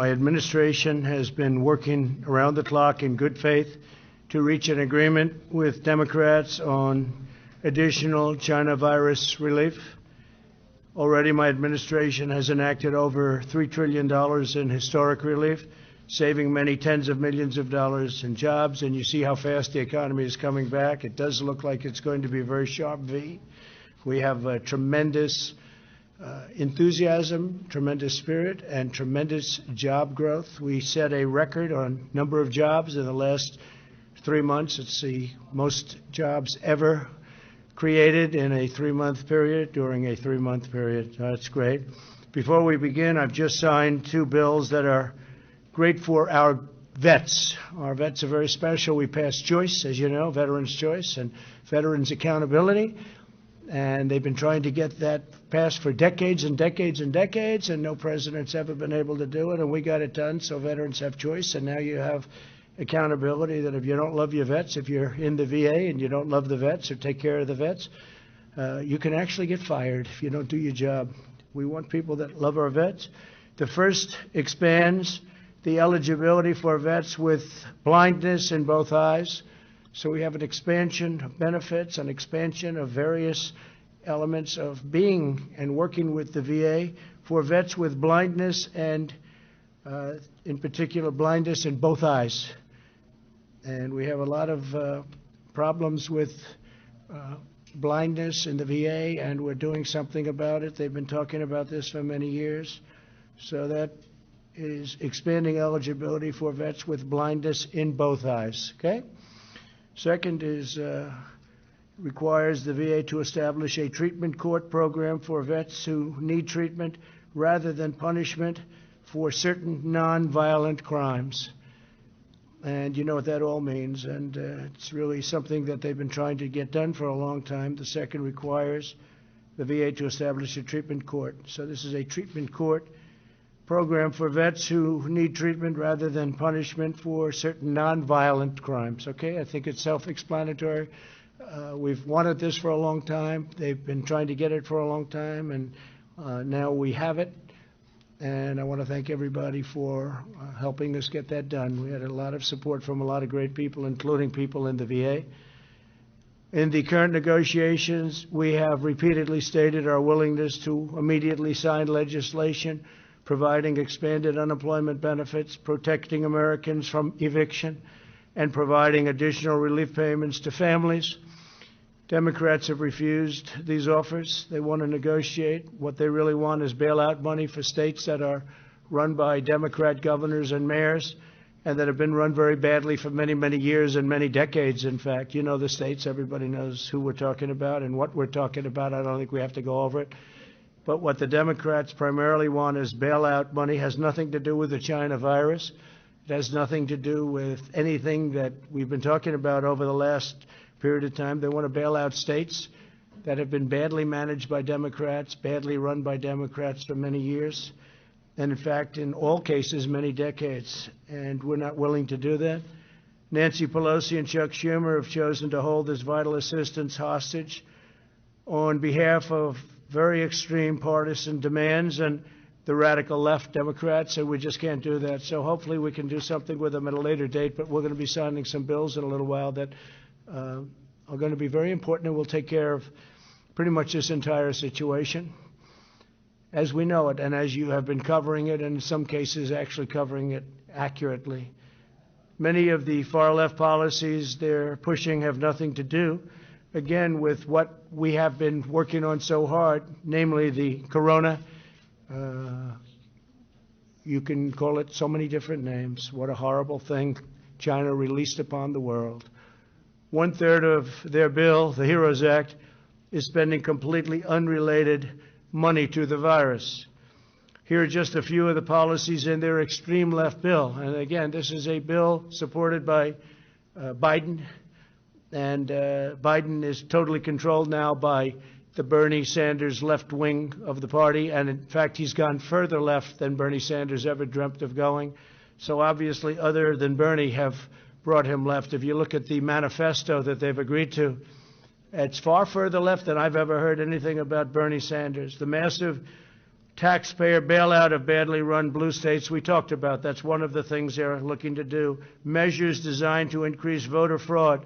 My administration has been working around the clock in good faith to reach an agreement with Democrats on additional China virus relief. Already my administration has enacted over $3 trillion in historic relief, saving many tens of millions of dollars in jobs. And you see how fast the economy is coming back. It does look like it's going to be a very sharp V. We have tremendous enthusiasm, tremendous spirit, and tremendous job growth. We set a record on number of jobs in the last 3 months. It's the most jobs ever created in a 3-month period during a 3-month period. That's great. Before we begin, I've just signed 2 bills that are great for our vets. Our vets are very special. We passed Choice, as you know, Veterans Choice and Veterans Accountability. And they've been trying to get that passed for decades and decades and decades, and no president's ever been able to do it, and we got it done, so veterans have choice, and now you have accountability that if you don't love your vets, if you're in the VA and you don't love the vets or take care of the vets, you can actually get fired if you don't do your job. We want people that love our vets. The first expands the eligibility for vets with blindness in both eyes. So we have an expansion of benefits, an expansion of various elements of being and working with the VA for vets with blindness and, in particular, blindness in both eyes. And we have a lot of problems with blindness in the VA, and we're doing something about it. They've been talking about this for many years. So that is expanding eligibility for vets with blindness in both eyes, okay? Second is requires the VA to establish a treatment court program for vets who need treatment rather than punishment for certain nonviolent crimes. And you know what that all means, and it's really something that they've been trying to get done for a long time. The second requires the VA to establish a treatment court. So this is a treatment court program for vets who need treatment rather than punishment for certain nonviolent crimes. Okay, I think it's self-explanatory. We've wanted this for a long time. They've been trying to get it for a long time, and now we have it. And I want to thank everybody for helping us get that done. We had a lot of support from a lot of great people, including people in the VA. In the current negotiations, we have repeatedly stated our willingness to immediately sign legislation providing expanded unemployment benefits, protecting Americans from eviction, and providing additional relief payments to families. Democrats have refused these offers. They want to negotiate. What they really want is bailout money for states that are run by Democrat governors and mayors and that have been run very badly for many, many years and many decades, in fact. You know the states. Everybody knows who we're talking about and what we're talking about. I don't think we have to go over it. But what the Democrats primarily want is bailout money. It has nothing to do with the China virus. It has nothing to do with anything that we've been talking about over the last period of time. They want to bail out states that have been badly managed by Democrats, badly run by Democrats for many years, and in fact, in all cases, many decades. And we're not willing to do that. Nancy Pelosi and Chuck Schumer have chosen to hold this vital assistance hostage on behalf of very extreme partisan demands and the radical left Democrats, and we just can't do that. So hopefully we can do something with them at a later date, but we're going to be signing some bills in a little while that are going to be very important and will take care of pretty much this entire situation as we know it and as you have been covering it, and in some cases actually covering it accurately. Many of the far left policies they're pushing have nothing to do, again, with what we have been working on so hard, namely the corona. You can call it so many different names. What a horrible thing China released upon the world. 1/3 of their bill, the HEROES Act, is spending completely unrelated money to the virus. Here are just a few of the policies in their extreme left bill. And again, this is a bill supported by Biden. And Biden is totally controlled now by the Bernie Sanders left wing of the party. And in fact, he's gone further left than Bernie Sanders ever dreamt of going. So obviously, other than Bernie have brought him left. If you look at the manifesto that they've agreed to, it's far further left than I've ever heard anything about Bernie Sanders. The massive taxpayer bailout of badly run blue states. We talked about that's one of the things they're looking to do. Measures designed to increase voter fraud,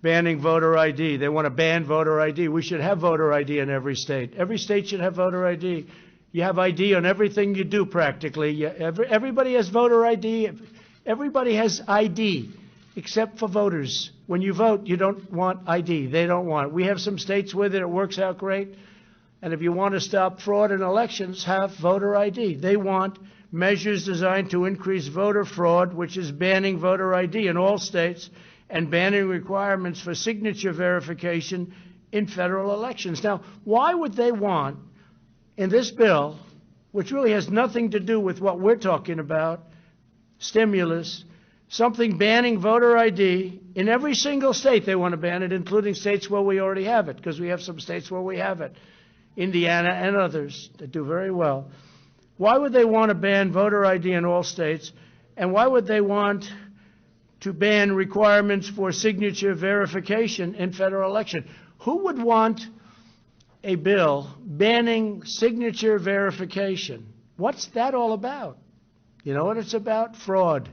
banning voter ID. They want to ban voter ID. We should have voter ID in every state. Every state should have voter ID. You have ID on everything you do practically. Everybody has voter ID. Everybody has ID except for voters. When you vote, you don't want ID. They don't want it. We have some states with it. It works out great. And if you want to stop fraud in elections, have voter ID. They want measures designed to increase voter fraud, which is banning voter ID in all states and banning requirements for signature verification in federal elections. Now, why would they want, in this bill, which really has nothing to do with what we're talking about, stimulus, something banning voter ID in every single state? They want to ban it, including states where we already have it, because we have some states where we have it. Indiana and others that do very well. Why would they want to ban voter ID in all states? And why would they want to ban requirements for signature verification in federal election? Who would want a bill banning signature verification? What's that all about? You know what it's about? Fraud.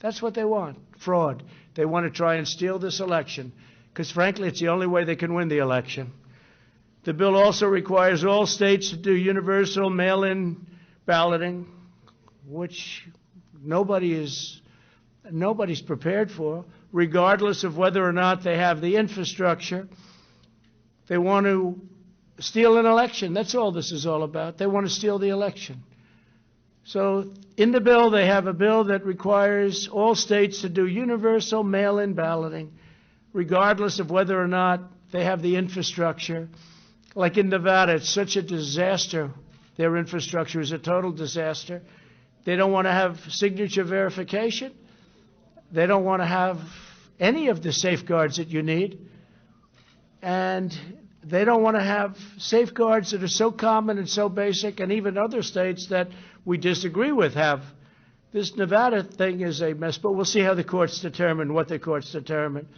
That's what they want, fraud. They want to try and steal this election because, frankly, it's the only way they can win the election. The bill also requires all states to do universal mail-in balloting, which nobody's prepared for, regardless of whether or not they have the infrastructure. They want to steal an election. That's all this is all about. They want to steal the election. So in the bill, they have a bill that requires all states to do universal mail-in balloting, regardless of whether or not they have the infrastructure. Like in Nevada, it's such a disaster. Their infrastructure is a total disaster. They don't want to have signature verification. They don't want to have any of the safeguards that you need. And they don't want to have safeguards that are so common and so basic, and even other states that we disagree with have. This Nevada thing is a mess, but we'll see how the courts determine, what the courts determine.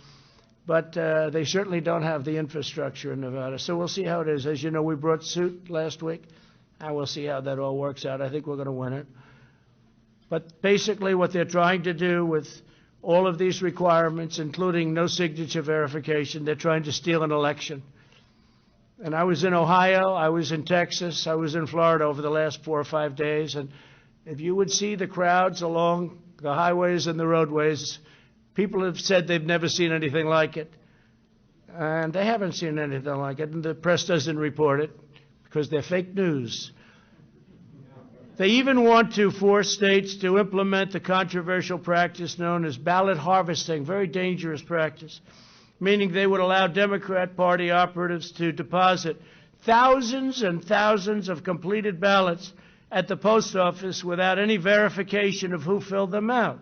But they certainly don't have the infrastructure in Nevada. So we'll see how it is. As you know, we brought suit last week, and we'll see how that all works out. I think we're going to win it. But basically what they're trying to do with all of these requirements, including no signature verification, they're trying to steal an election. And I was in Ohio, I was in Texas, I was in Florida over the last 4 or 5 days, and if you would see the crowds along the highways and the roadways, people have said they've never seen anything like it. And they haven't seen anything like it, and the press doesn't report it because they're fake news. They even want to force states to implement the controversial practice known as ballot harvesting, very dangerous practice, meaning they would allow Democrat Party operatives to deposit thousands and thousands of completed ballots at the post office without any verification of who filled them out,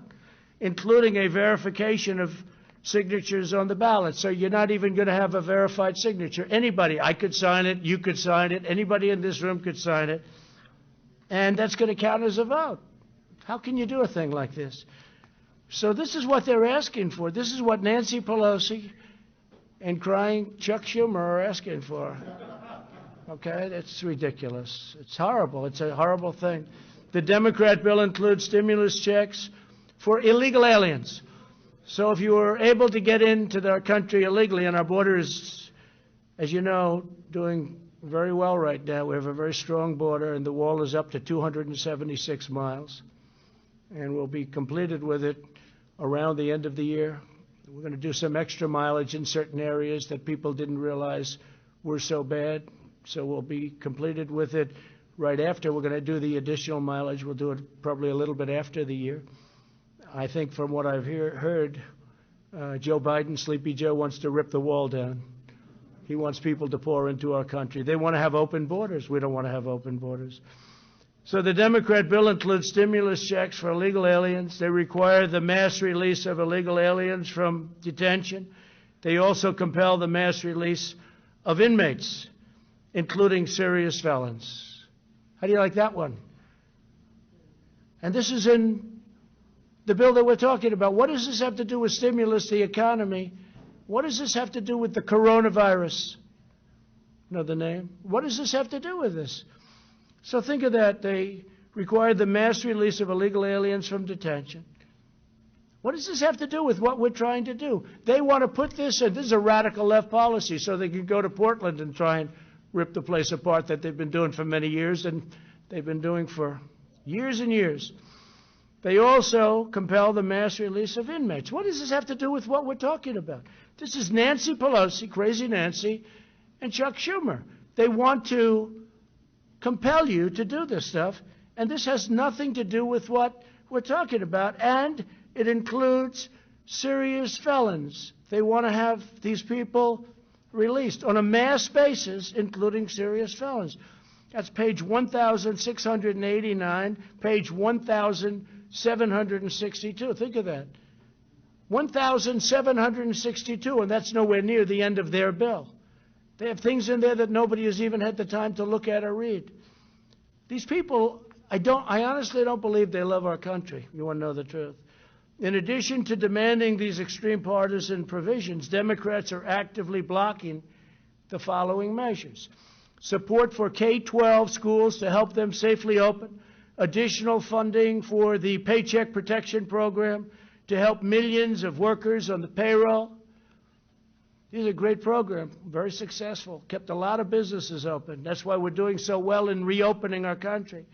including a verification of signatures on the ballot. So you're not even going to have a verified signature. Anybody, I could sign it, you could sign it, anybody in this room could sign it, and that's going to count as a vote. How can you do a thing like this? So this is what they're asking for. This is what Nancy Pelosi and crying Chuck Schumer are asking for. Okay, that's ridiculous. It's horrible. It's a horrible thing. The Democrat bill includes stimulus checks for illegal aliens. So if you were able to get into our country illegally, and our border is, as you know, doing very well right now. We have a very strong border, and the wall is up to 276 miles. And we'll be completed with it around the end of the year. We're going to do some extra mileage in certain areas that people didn't realize were so bad. So we'll be completed with it right after. We're going to do the additional mileage. We'll do it probably a little bit after the year. I think from what I've heard, Joe Biden, Sleepy Joe, wants to rip the wall down. He wants people to pour into our country. They want to have open borders. We don't want to have open borders. So the Democrat bill includes stimulus checks for illegal aliens. They require the mass release of illegal aliens from detention. They also compel the mass release of inmates, including serious felons. How do you like that one? And this is in the bill that we're talking about. What does this have to do with stimulus, the economy? What does this have to do with the coronavirus? Know the name? What does this have to do with this? So think of that. They required the mass release of illegal aliens from detention. What does this have to do with what we're trying to do? They want to put this, and this is a radical left policy, so they can go to Portland and try and rip the place apart that they've been doing for many years, and they've been doing for years and years. They also compel the mass release of inmates. What does this have to do with what we're talking about? This is Nancy Pelosi, crazy Nancy, and Chuck Schumer. They want to compel you to do this stuff, and this has nothing to do with what we're talking about, and it includes serious felons. They want to have these people released on a mass basis, including serious felons. That's page 1,689, page 1,762. Think of that. 1,762, and that's nowhere near the end of their bill. They have things in there that nobody has even had the time to look at or read. These people, I honestly don't believe they love our country. You want to know the truth. In addition to demanding these extreme partisan provisions, Democrats are actively blocking the following measures: support for K-12 schools to help them safely open, additional funding for the Paycheck Protection Program to help millions of workers on the payroll. These are a great program, very successful, kept a lot of businesses open. That's why we're doing so well in reopening our country.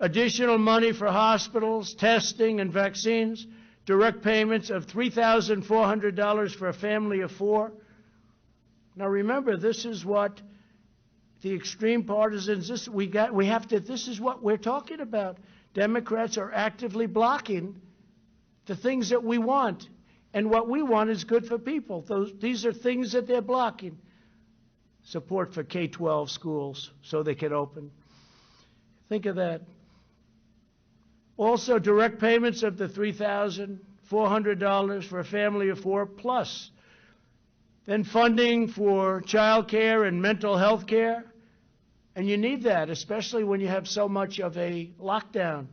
Additional money for hospitals, testing, and vaccines. Direct payments of $3,400 for a family of 4. Now remember, this is what the extreme partisans, this is what we're talking about. Democrats are actively blocking the things that we want. And what we want is good for people. These are things that they're blocking. Support for K-12 schools so they can open. Think of that. Also, direct payments of the $3,400 for a family of 4 plus. Then funding for child care and mental health care. And you need that, especially when you have so much of a lockdown.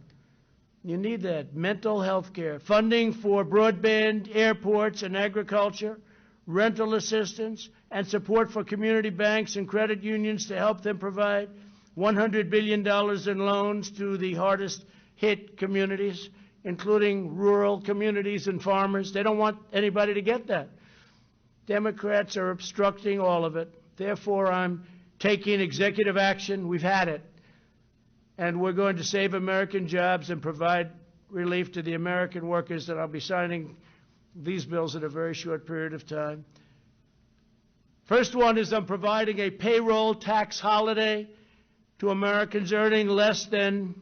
You need that. Mental health care. Funding for broadband, airports, and agriculture. Rental assistance, and support for community banks and credit unions to help them provide $100 billion in loans to the hardest hit communities, including rural communities and farmers. They don't want anybody to get that. Democrats are obstructing all of it. Therefore, I'm taking executive action. We've had it. And we're going to save American jobs and provide relief to the American workers, that I'll be signing these bills in a very short period of time. First one is I'm providing a payroll tax holiday to Americans earning less than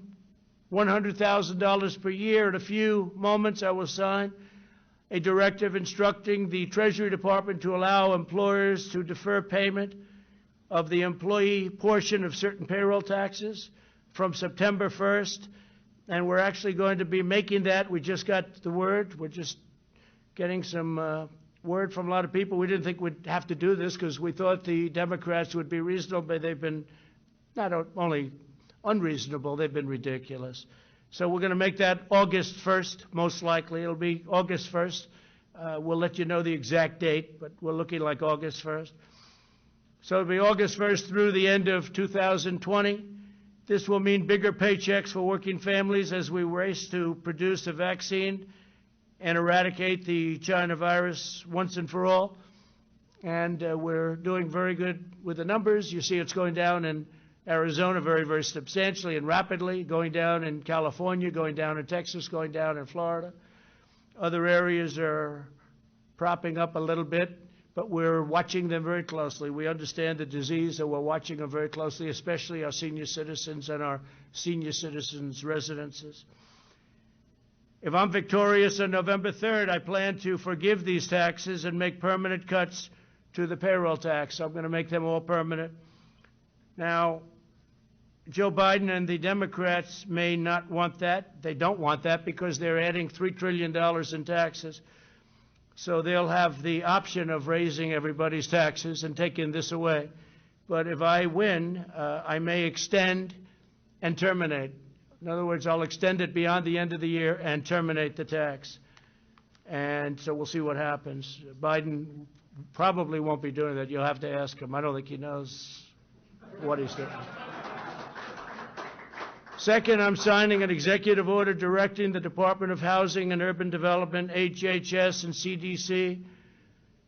$100,000 per year. In a few moments, I will sign a directive instructing the Treasury Department to allow employers to defer payment of the employee portion of certain payroll taxes from September 1st. And we're actually going to be making that. We just got the word. We're just getting some word from a lot of people. We didn't think we'd have to do this because we thought the Democrats would be reasonable, but they've been not only unreasonable, they've been ridiculous. So we're going to make that August 1st, most likely. It'll be August 1st. We'll let you know the exact date, but we're looking like August 1st. So it'll be August 1st through the end of 2020. This will mean bigger paychecks for working families as we race to produce a vaccine and eradicate the China virus once and for all. And we're doing very good with the numbers. You see it's going down in Arizona very, very substantially and rapidly, going down in California, going down in Texas, going down in Florida. Other areas are propping up a little bit, but we're watching them very closely. We understand the disease, and we're watching them very closely, especially our senior citizens and our senior citizens' residences. If I'm victorious on November 3rd, I plan to forgive these taxes and make permanent cuts to the payroll tax. I'm going to make them all permanent. Now, Joe Biden and the Democrats may not want that. They don't want that because they're adding $3 trillion in taxes. So they'll have the option of raising everybody's taxes and taking this away. But if I win, I may extend and terminate. In other words, I'll extend it beyond the end of the year and terminate the tax. And so we'll see what happens. Biden probably won't be doing that. You'll have to ask him. I don't think he knows what he's doing. Second, I'm signing an executive order directing the Department of Housing and Urban Development, HHS, and CDC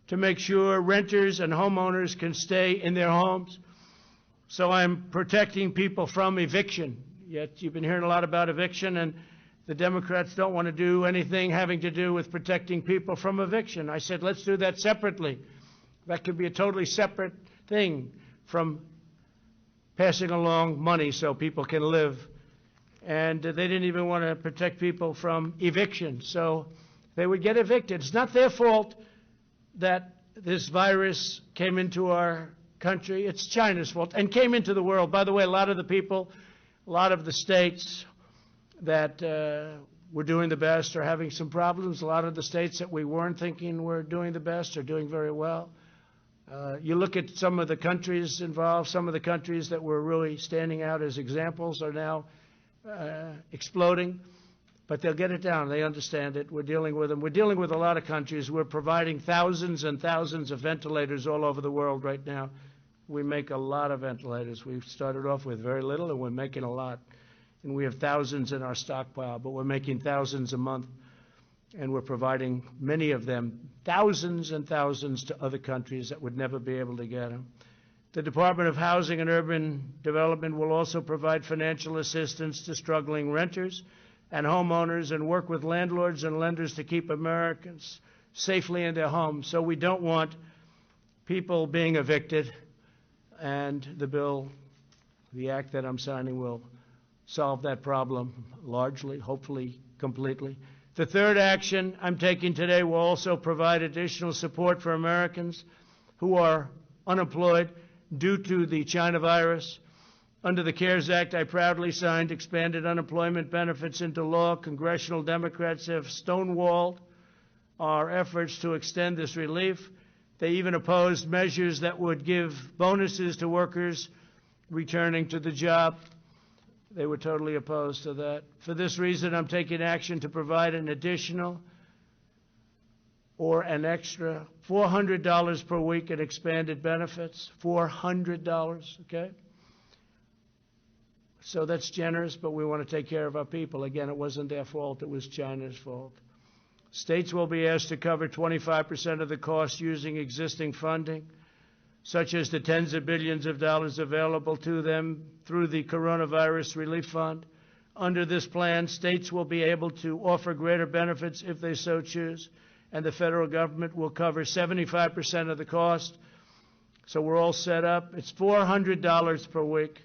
to make sure renters and homeowners can stay in their homes. So I'm protecting people from eviction. Yet you've been hearing a lot about eviction, and the Democrats don't want to do anything having to do with protecting people from eviction. I said, let's do that separately. That could be a totally separate thing from passing along money so people can live. And they didn't even want to protect people from eviction, so they would get evicted. It's not their fault that this virus came into our country. It's China's fault, and came into the world. By the way, a lot of the people, a lot of the states that were doing the best are having some problems. A lot of the states that we weren't thinking were doing the best are doing very well. You look at some of the countries involved, some of the countries that were really standing out as examples are now exploding, but they'll get it down. They understand it. We're dealing with them. We're dealing with a lot of countries. We're providing thousands and thousands of ventilators all over the world right now. We make a lot of ventilators. We've started off with very little, and we're making a lot. And we have thousands in our stockpile, but we're making thousands a month, and we're providing many of them, thousands and thousands, to other countries that would never be able to get them. The Department of Housing and Urban Development will also provide financial assistance to struggling renters and homeowners and work with landlords and lenders to keep Americans safely in their homes. So we don't want people being evicted, and the bill, the act that I'm signing, will solve that problem largely, hopefully completely. The third action I'm taking today will also provide additional support for Americans who are unemployed due to the China virus. Under the CARES Act, I proudly signed expanded unemployment benefits into law. Congressional Democrats have stonewalled our efforts to extend this relief. They even opposed measures that would give bonuses to workers returning to the job. They were totally opposed to that. For this reason, I'm taking action to provide an additional or an extra $400 per week in expanded benefits. $400, okay? So that's generous, but we want to take care of our people. Again, it wasn't their fault. It was China's fault. States will be asked to cover 25% of the cost using existing funding, such as the tens of billions of dollars available to them through the Coronavirus Relief Fund. Under this plan, states will be able to offer greater benefits if they so choose, and the federal government will cover 75% of the cost. So we're all set up. It's $400 per week,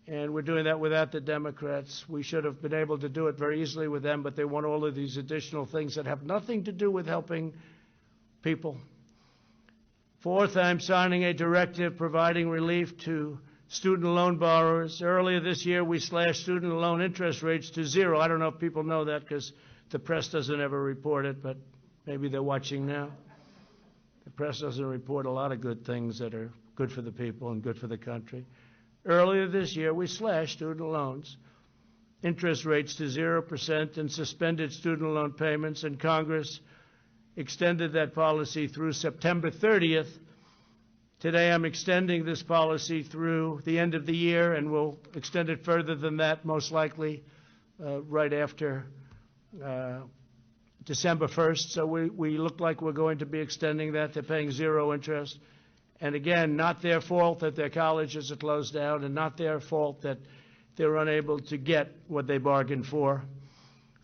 and we're doing that without the Democrats. We should have been able to do it very easily with them, but they want all of these additional things that have nothing to do with helping people. Fourth, I'm signing a directive providing relief to student loan borrowers. Earlier this year, we slashed student loan interest rates to zero. I don't know if people know that because the press doesn't ever report it, but maybe they're watching now. The press doesn't report a lot of good things that are good for the people and good for the country. Earlier this year, we slashed student loans, interest rates to 0%, and suspended student loan payments, and Congress extended that policy through September 30th. Today, I'm extending this policy through the end of the year, and we'll extend it further than that, most likely right after December 1st. So we look like we're going to be extending that. They're paying zero interest. And again, not their fault that their colleges are closed down, and not their fault that they're unable to get what they bargained for.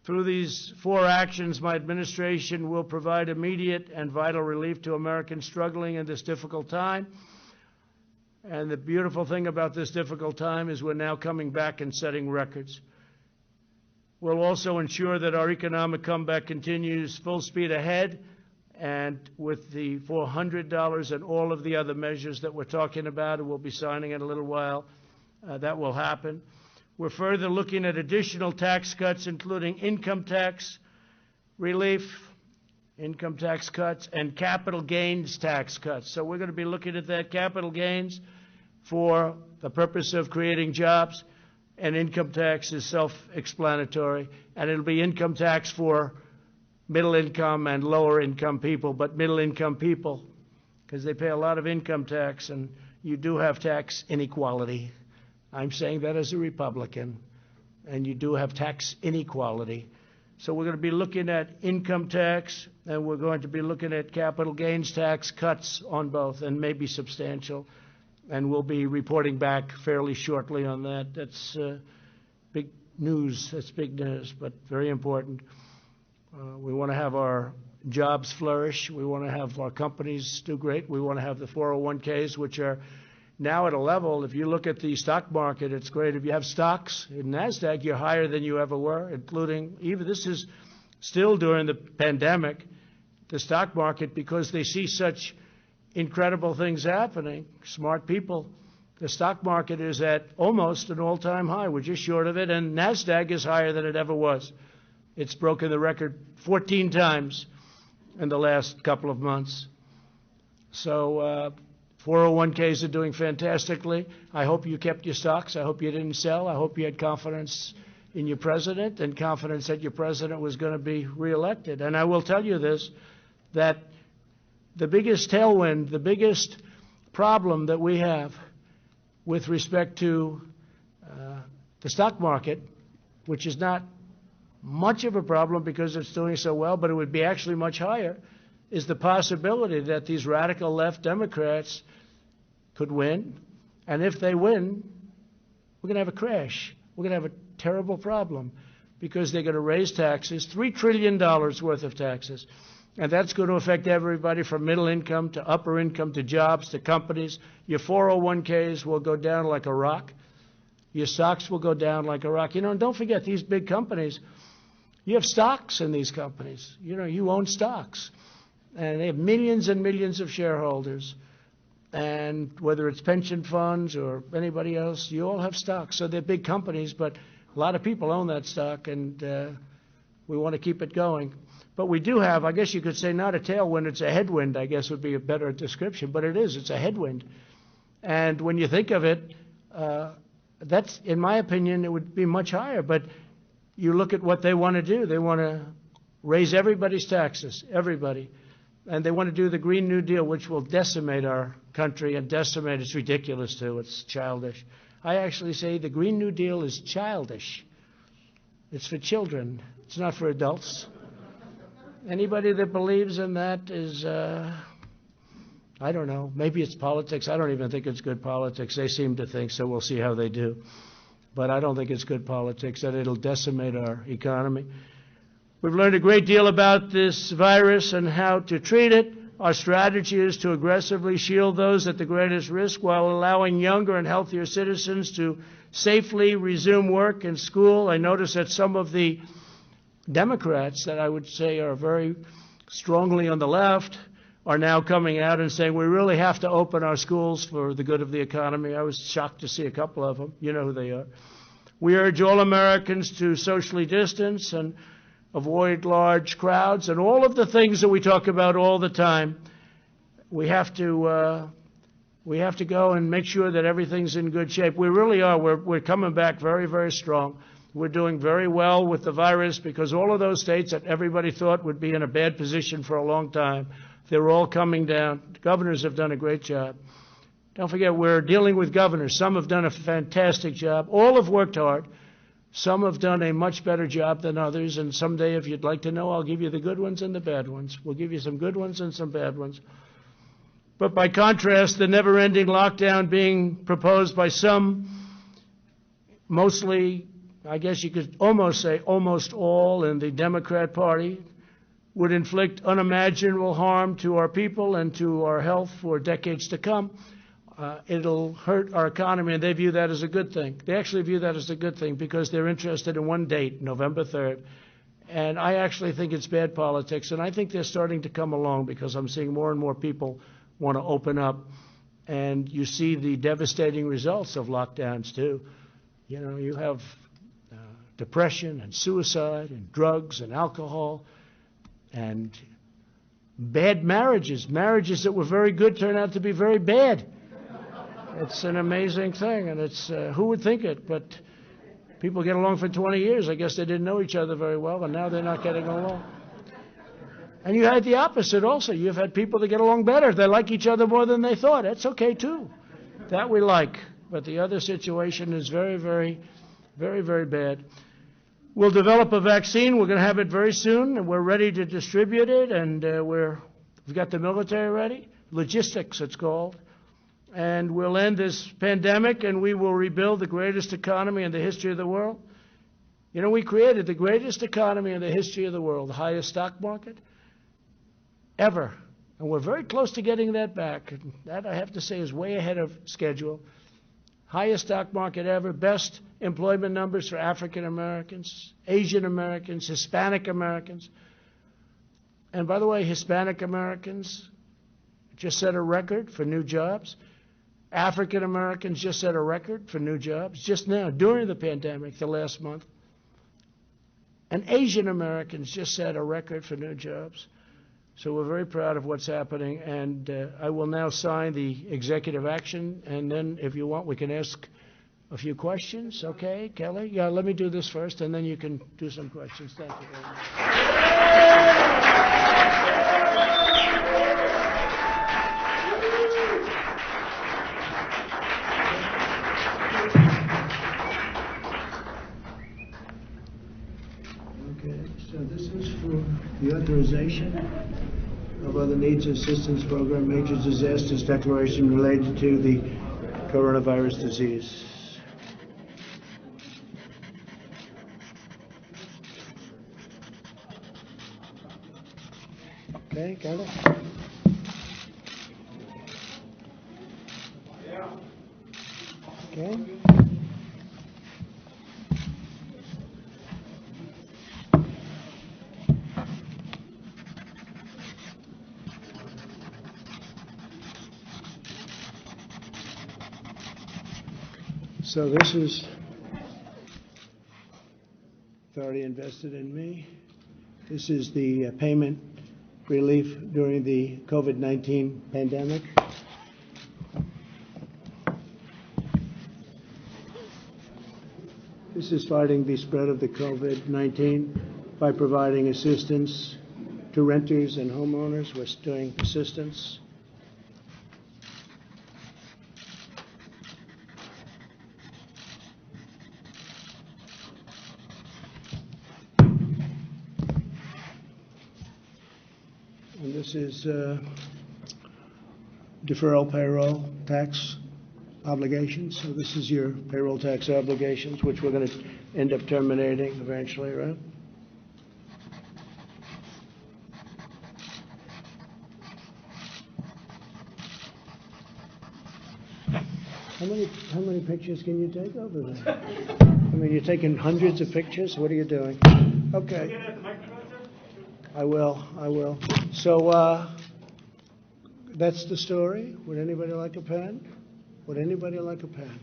Through these four actions, my administration will provide immediate and vital relief to Americans struggling in this difficult time. And the beautiful thing about this difficult time is we're now coming back and setting records. We'll also ensure that our economic comeback continues full speed ahead, and with the $400 and all of the other measures that we're talking about, and we'll be signing in a little while, that will happen. We're further looking at additional tax cuts, including income tax relief, income tax cuts, and capital gains tax cuts. So we're going to be looking at that, capital gains for the purpose of creating jobs, and income tax is self-explanatory, and it'll be income tax for middle income and lower income people, but middle income people, because they pay a lot of income tax, and you do have tax inequality. I'm saying that as a Republican. and you do have tax inequality. So we're going to be looking at income tax, and we're going to be looking at capital gains tax cuts on both, and maybe substantial. And we'll be reporting back fairly shortly on that. That's big news. That's big news, but very important. We want to have our jobs flourish. We want to have our companies do great. We want to have the 401ks, which are now at a level, if you look at the stock market, it's great. If you have stocks in NASDAQ, you're higher than you ever were, including, even this is still during the pandemic, the stock market, because they see such incredible things happening, smart people, the stock market is at almost an all-time high. We're just short of it, and NASDAQ is higher than it ever was. It's broken the record 14 times in the last couple of months. So 401ks are doing fantastically. I hope you kept your stocks. I hope you didn't sell. I hope you had confidence in your president and confidence that your president was going to be reelected. And I will tell you this, that the biggest tailwind, the biggest problem that we have with respect to the stock market, which is not much of a problem because it's doing so well, but it would be actually much higher, is the possibility that these radical left Democrats could win. And if they win, we're going to have a crash. We're going to have a terrible problem because they're going to raise taxes, $3 trillion worth of taxes. And that's going to affect everybody from middle income to upper income to jobs to companies. Your 401ks will go down like a rock. Your stocks will go down like a rock. You know, and don't forget, these big companies, you have stocks in these companies. You know, you own stocks. And they have millions and millions of shareholders. And whether it's pension funds or anybody else, you all have stocks. So they're big companies, but a lot of people own that stock, and we want to keep it going. But we do have, I guess you could say, not a tailwind, it's a headwind, I guess would be a better description. But it is, it's a headwind. And when you think of it, that's, in my opinion, it would be much higher. But you look at what they want to do. They want to raise everybody's taxes, everybody. And they want to do the Green New Deal, which will decimate our country and decimate. It's ridiculous, too. It's childish. I actually say the Green New Deal is childish. It's for children. It's not for adults. Anybody that believes in that is, I don't know, maybe it's politics. I don't even think it's good politics. They seem to think, so we'll see how they do. But I don't think it's good politics, that it'll decimate our economy. We've learned a great deal about this virus and how to treat it. Our strategy is to aggressively shield those at the greatest risk while allowing younger and healthier citizens to safely resume work and school. I notice that some of the Democrats that I would say are very strongly on the left are now coming out and saying we really have to open our schools for the good of the economy. I was shocked to see a couple of them. You know who they are. We urge all Americans to socially distance and avoid large crowds, and all of the things that we talk about all the time. We have to go and make sure that everything's in good shape. We really are. We're coming back very, very strong. We're doing very well with the virus because all of those states that everybody thought would be in a bad position for a long time, they're all coming down. The governors have done a great job. Don't forget, we're dealing with governors. Some have done a fantastic job. All have worked hard. Some have done a much better job than others, and someday, if you'd like to know, I'll give you the good ones and the bad ones. We'll give you some good ones and some bad ones. But by contrast, the never-ending lockdown being proposed by some, mostly, I guess you could almost say almost all in the Democrat Party, would inflict unimaginable harm to our people and to our health for decades to come. It'll hurt our economy, and they view that as a good thing. They actually view that as a good thing because they're interested in one date, November 3rd. And I actually think it's bad politics, and I think they're starting to come along because I'm seeing more and more people want to open up. And you see the devastating results of lockdowns, too. You know, you have depression and suicide and drugs and alcohol and bad marriages. Marriages that were very good turn out to be very bad. It's an amazing thing, and it's who would think it? But people get along for 20 years. I guess they didn't know each other very well, and now they're not getting along. And you had the opposite also. You've had people that get along better. They like each other more than they thought. That's okay, too. That we like. But the other situation is very, very Very, very bad. We'll develop a vaccine. We're going to have it very soon, and we're ready to distribute it, and we've got the military ready. Logistics, it's called. And we'll end this pandemic, and we will rebuild the greatest economy in the history of the world. You know, we created the greatest economy in the history of the world, the highest stock market ever. And we're very close to getting that back. And that, I have to say, is way ahead of schedule. Highest stock market ever, best employment numbers for African Americans, Asian Americans, Hispanic Americans. And by the way, Hispanic Americans just set a record for new jobs. African Americans just set a record for new jobs just now, during the pandemic, the last month. And Asian Americans just set a record for new jobs. So we're very proud of what's happening, and I will now sign the executive action, and then if you want, we can ask a few questions. Okay, Kelly? Yeah, let me do this first, and then you can do some questions. Thank you very much. Okay, so this is for the authorization of other needs assistance program, major disasters declaration related to the coronavirus disease. Okay, got it? Okay. So this is authority invested in me. This is the payment relief during the COVID-19 pandemic. This is fighting the spread of the COVID-19 by providing assistance to renters and homeowners. We're doing assistance. And this is deferral payroll tax obligations. So this is your payroll tax obligations, which we're going to end up terminating eventually, right? How many pictures can you take over there? I mean, you're taking hundreds of pictures. What are you doing? Okay. I will. So that's the story. Would anybody like a pen? Would anybody like a pen?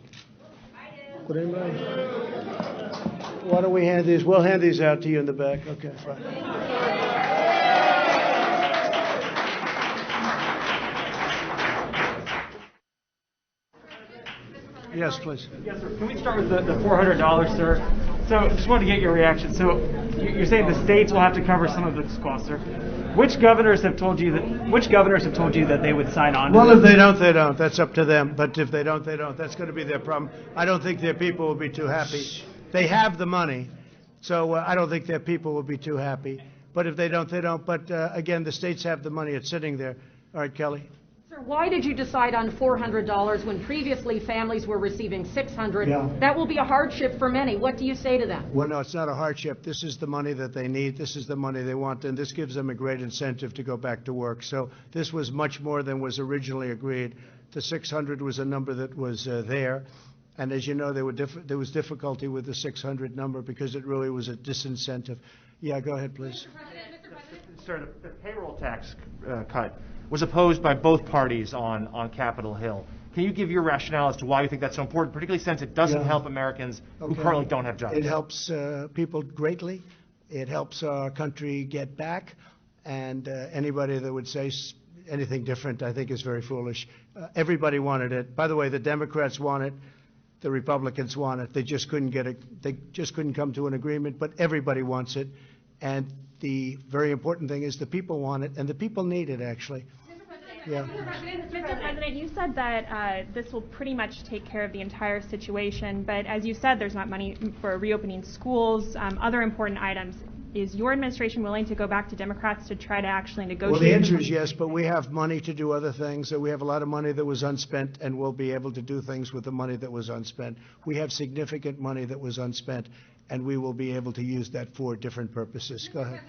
I do. Would anybody? Why don't we hand these? We'll hand these out to you in the back. Okay, fine. Yes, please. Yes, sir. Can we start with the $400, sir? So just wanted to get your reaction. So you're saying the states will have to cover some of the costs, sir. Which governors have told you that they would sign on to Well, this? if they don't, they don't. That's up to them. But if they don't, they don't. That's going to be their problem. I don't think their people will be too happy. They have the money, so I don't think their people will be too happy. But if they don't, they don't. But again, the states have the money. It's sitting there. All right, Kelly. Sir, why did you decide on $400 when previously families were receiving $600? Yeah. That will be a hardship for many. What do you say to them? Well, no, it's not a hardship. This is the money that they need. This is the money they want, and this gives them a great incentive to go back to work. So this was much more than was originally agreed. The 600 was a number that was there, and as you know, there was difficulty with the 600 number because it really was a disincentive. Yeah, go ahead, please. Sir, the payroll tax cut was opposed by both parties on Capitol Hill. Can you give your rationale as to why you think that's so important, particularly since it doesn't help Americans who currently don't have jobs? It helps people greatly. It helps our country get back, and anybody that would say anything different, I think, is very foolish. Everybody wanted it. By the way, the Democrats want it. The Republicans want it. They just couldn't get it. They just couldn't come to an agreement, but everybody wants it. And the very important thing is the people want it, and the people need it, actually. Mr. President, Yeah. Mr. President, you said that this will pretty much take care of the entire situation, but as you said, there's not money for reopening schools, other important items. Is your administration willing to go back to Democrats to try to actually negotiate? Well, the answer is yes, but we have money to do other things. We have a lot of money that was unspent, and we'll be able to do things with the money that was unspent. We have significant money that was unspent, and we will be able to use that for different purposes. Go ahead.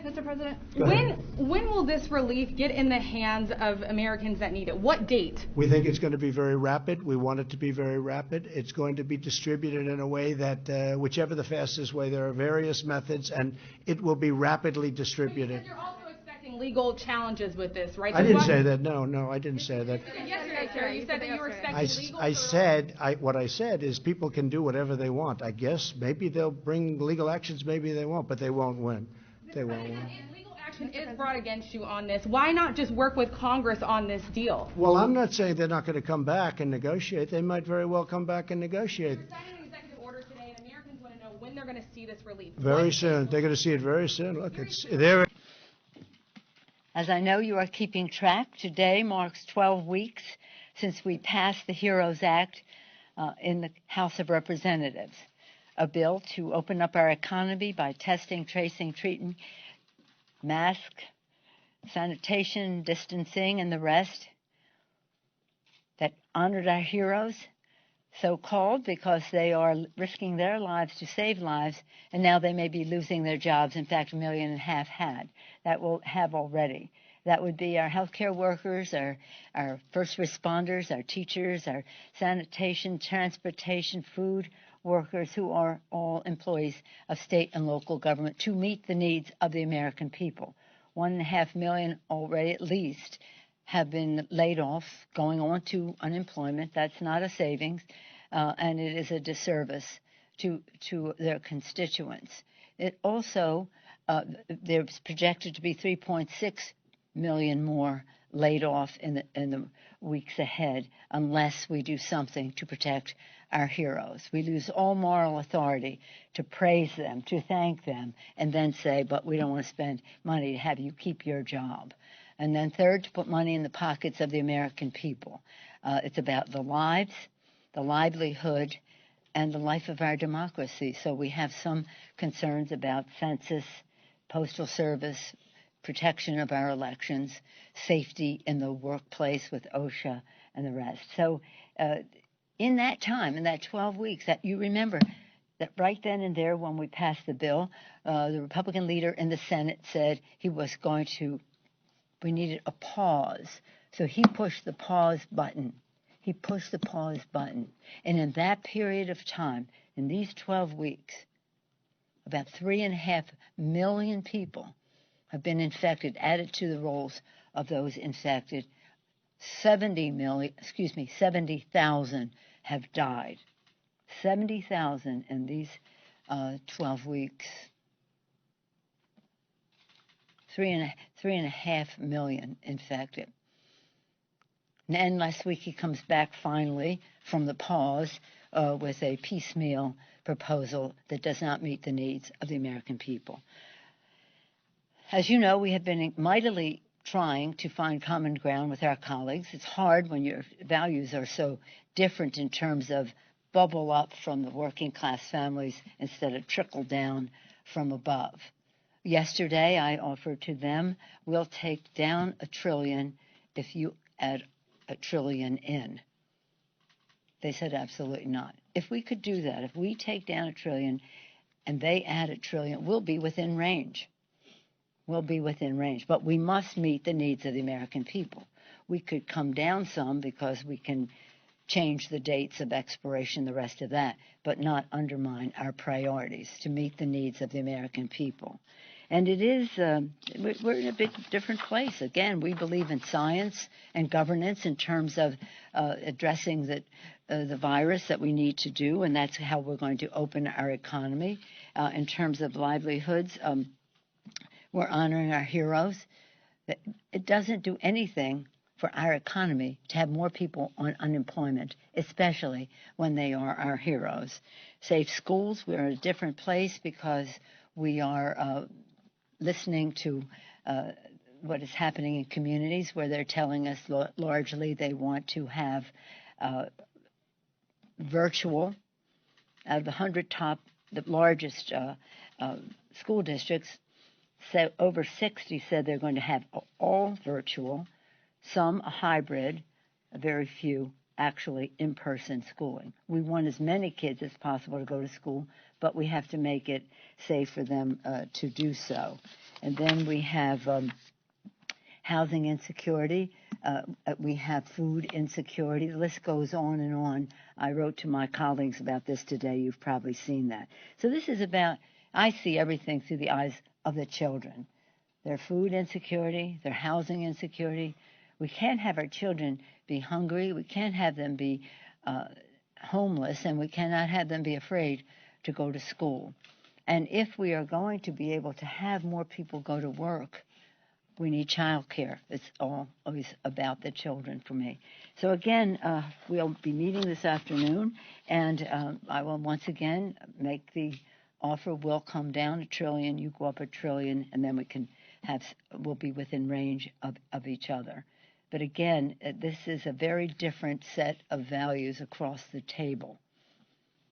Mr. President, Go ahead. when will this relief get in the hands of Americans that need it? What date? We think it's going to be very rapid. We want it to be very rapid. It's going to be distributed in a way that, whichever the fastest way, there are various methods, and it will be rapidly distributed. You're also expecting legal challenges with this, right? I didn't say that. No, I didn't say that. Yesterday, sir, you said that you were expecting legal. What I said is people can do whatever they want. I guess maybe they'll bring legal actions, maybe they won't, but they won't win. They won't win. If legal action is brought against you on this, why not just work with Congress on this deal? Well, I'm not saying they're not going to come back and negotiate. They might very well come back and negotiate. You're signing an executive order today, and Americans want to know when they're going to see this relief. Very soon. They're going to see it very soon. Look, it's there. As I know you are keeping track, today marks 12 weeks since we passed the HEROES Act in the House of Representatives, a bill to open up our economy by testing, tracing, treating, mask, sanitation, distancing, and the rest, that honored our heroes, so-called, because they are risking their lives to save lives, and now they may be losing their jobs. In fact, 1.5 million had. That will have already. That would be our healthcare workers, our first responders, our teachers, our sanitation, transportation, food workers, who are all employees of state and local government to meet the needs of the American people. 1.5 million already at least have been laid off, going on to unemployment. That's not a savings, and it is a disservice to their constituents. It also, there's projected to be 3.6 million more laid off in the weeks ahead unless we do something to protect our heroes. We lose all moral authority to praise them, to thank them, and then say, but we don't want to spend money to have you keep your job. And then third, to put money in the pockets of the American people. It's about the lives, the livelihood, and the life of our democracy. So we have some concerns about census, postal service, protection of our elections, safety in the workplace with OSHA and the rest. So in that time, in that 12 weeks, that you remember that right then and there when we passed the bill, the Republican leader in the Senate said he was going to, we needed a pause. So he pushed the pause button. He pushed the pause button. And in that period of time, in these 12 weeks, about 3.5 million people have been infected, added to the rolls of those infected. 70,000 have died. 70,000 in these 12 weeks. 3.5 million infected. And last week he comes back finally from the pause with a piecemeal proposal that does not meet the needs of the American people. As you know, we have been mightily trying to find common ground with our colleagues. It's hard when your values are so different in terms of bubble up from the working class families instead of trickle down from above. Yesterday, I offered to them, we'll take down $1 trillion if you add $1 trillion in. They said absolutely not. If we could do that, if we take down $1 trillion and they add $1 trillion, we'll be within range. We'll be within range. But we must meet the needs of the American people. We could come down some because we can change the dates of expiration, the rest of that, but not undermine our priorities to meet the needs of the American people. And it is, we're in a bit different place. Again, we believe in science and governance in terms of addressing the virus that we need to do, and that's how we're going to open our economy. In terms of livelihoods, we're honoring our heroes. It doesn't do anything for our economy to have more people on unemployment, especially when they are our heroes. Safe schools, we're in a different place because we are listening to what is happening in communities where they're telling us largely they want to have virtual. Out of the 100 top, the largest school districts, so over 60 said they're going to have all virtual, some a hybrid, very few actually in-person schooling. We want as many kids as possible to go to school, but we have to make it safe for them to do so. And then we have housing insecurity. We have food insecurity. The list goes on and on. I wrote to my colleagues about this today. You've probably seen that. So this is about, I see everything through the eyes of the children. Their food insecurity, their housing insecurity. We can't have our children be hungry. We can't have them be homeless, and we cannot have them be afraid to go to school. And if we are going to be able to have more people go to work, we need child care. It's always about the children for me. So again, we'll be meeting this afternoon, and I will once again make the offer. We'll come down $1 trillion, you go up $1 trillion, and then we'll be within range of each other. But again, this is a very different set of values across the table.